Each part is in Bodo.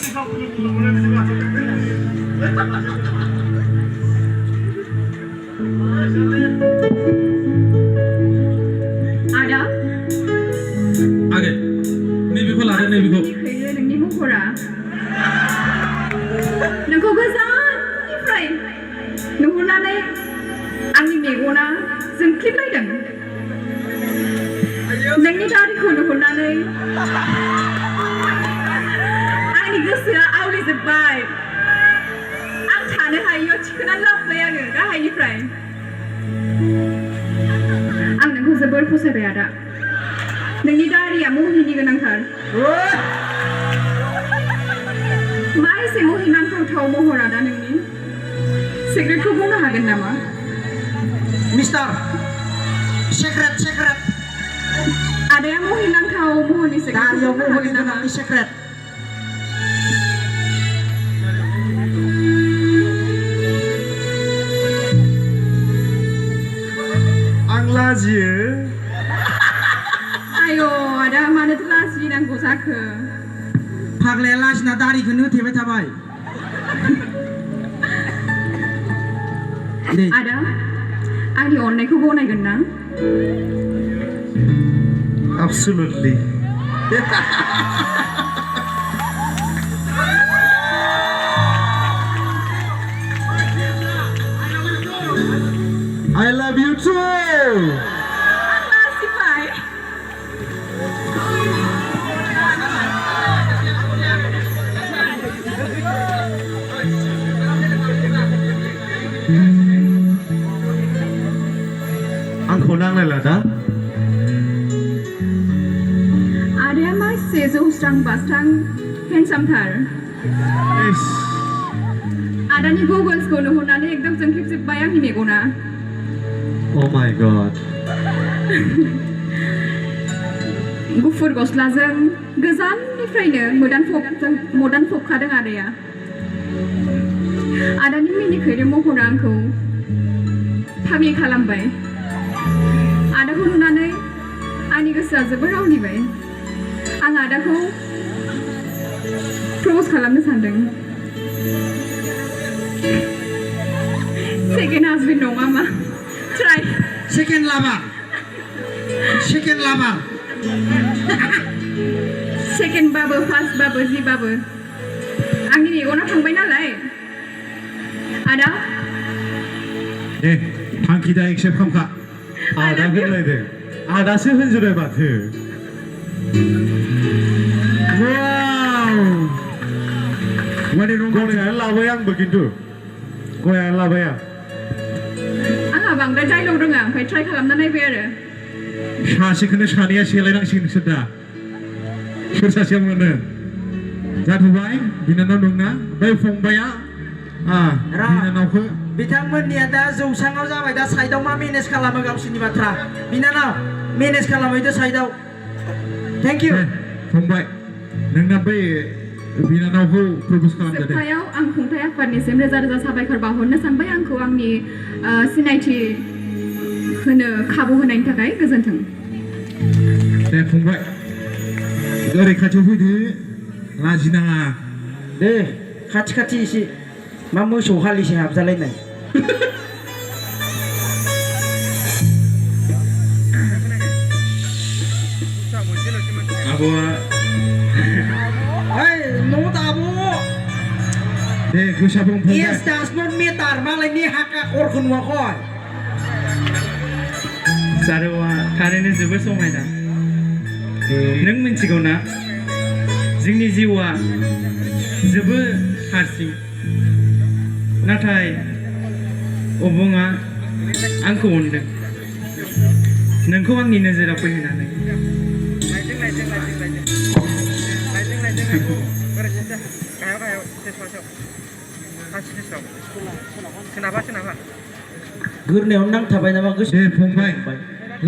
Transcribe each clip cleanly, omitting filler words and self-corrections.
Ada? Oke, ini biko lah, ini biko. Ini muhora. Nengko gazan, ifrai. Nuhuna ne, angni megona, zengklip laydang. Nengni dariku nuhuna ne. Angni gosoa आवलिजोब्बाय. आं थानो हायियाव थिखोनानै लाबोबाय आङो गाहायनिफ्राय. आं नोंखौ जोबोर फसायबाय आदा. नोंनि दारिया मोहिनि गोनांथार. मा एसे मोहिनांथाव महर आदा नोंनि? सिक्रेटखौ बुंनो हागोन नामा? मिस्टार सेक्रेट आदाया मोहिनांथाव महरनि सिक्रेटखौ बुंनो हागोन नामा? सेक्रेट आं लाजियो आयो आदा मानोथो लाजिनांगौ जाखो? फाग्लाया लाजिना दारिखौनो होथेबाय थाबाय. आदा आंनि अननायखौ गनायगोन ना? Absolutely. I love you too. Classify. आंखौ नांलायला दा? आदाया मा जौस्रां बास्रां हेन्डसामथार. आदानि गगल्सखौ नुहुरनानै एकदम जोंख्लिबजोब्बाय आंनि मेगना. Oh my God. गुफुर गस्लाजों गोजाननिफ्रायनो मोदान फबखादों आदाया. आदानि मिनिखैरो महरा आंखौ फाग्लि खालामबाय. आदाखौ नुनानै आंनि गोसोआ जोबोर रावलिबाय. आं आदाखौ प्रप'ज खालामनो सानदों. सेकेन्ड हाजबेन्ड नङा मा? ट्राइ. सेकेन्ड लाभार. सेकेन्डबाबो फार्स्टबाबो जिबाबो आंनि मेगनाव थांबाय नालाय. आदा दे थांखि दा एक्सेप्ट खालामखा. आदा होनलायदों. आदासो होनजोबबाय माथो. गनायनानै लाबाय आंबो खिन्थु. गनायनानै लाबाय आं. आंहा बांद्राय डायलग रोङा ओमफ्राय ट्राइ खालामना नायबाय आरो. सासेखौनो सानैया सेलायनांसिगोन नोंसोर दा. सोर सासेया मोनो? जाथ'बाय बिनानाव दंना? बै फंबाया बिनानावखौ बिथांमोननिया दा जौसाङाव जाबाय. दा साइडआव मा मेनेज खालामो गावसोरनि बाथ्रा. बिनानाव मेनेज खालामहैदो साइडआव. Thank you. फंबाय नोंना बै बिनानावखौ प्रप'ज खालामदो दे. जोबथायाव आं खुंथाय आफादनिसिम रोजा रोजा साबायखर बावहरनो सानबाय आंखौ आंनि सिनायथि होनो खाबु होनायनि थाखाय. गोजोन्थों. दे फंबाय ओरै खाथियाव फैदो. लाजिनाङा. दे खाथि एसे मा मोसौ हालिसे हाबजालायनाय. आब'आ नट आब'. दे गोसा बुं फंबाय. Yes does not matter. मालायनि हाका खरखौ नुवाखै. जारौआ थारैनो जोबोर समायना. नों मिन्थिगौ ना जोंनि जिउआ जोबोर हारसिं. नाथाय अबङा आंखौ अनदों नोंखौ आंनि नोजोराव फैहोनानै. गोरनायाव नांथाबाय नामा गोसो? दे फंबाय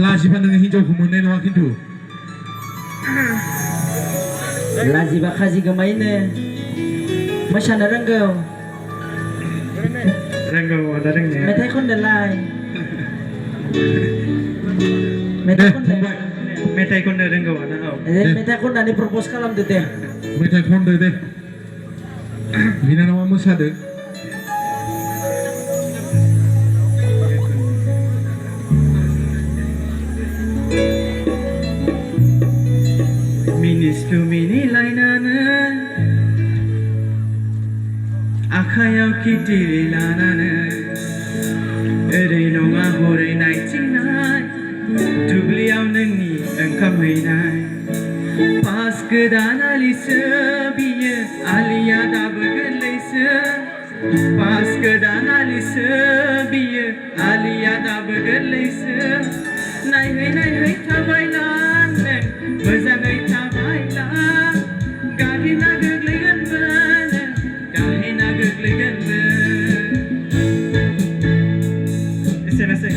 लाजिबा नोङो हिनजावखौ मोननाय नङा खिन्थु. लाजिबा खाजि गोमायोनो. मोसानो रोंगौ? रोंगौ आदा रोंनाया. मेथाइ खनदोलाय. दे फंबाय मेथाइ खननो रोंगौ आदा. औ मेथाइ खननानै प्रप'ज खालामदो दे. मेथाइ खनदो दे. बिनानावा मोसादो मिनिस्लु मिनिलायनानै आखायाव खिथिरि लानानै ओरै नङा हरै नायथिंनाय दुब्लियाव नोंनि ओंखाम हैनाय पास गोदान आलिसो बियो आलिया दाबो गोरलैसो पास गोदान आलिसो बियो आलिया दाबो गोरलैसो नायहै नायहै थाबायला नों मोजाङै थाबायला गाहेना गोग्लैगोनबो नों गाहेना गोग्लैगोनबो एसेनोसै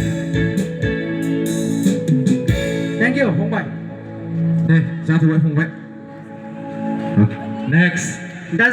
थेंक इउ फंबाय दे जाथ'बाय फंबाय नेक्स्ट दा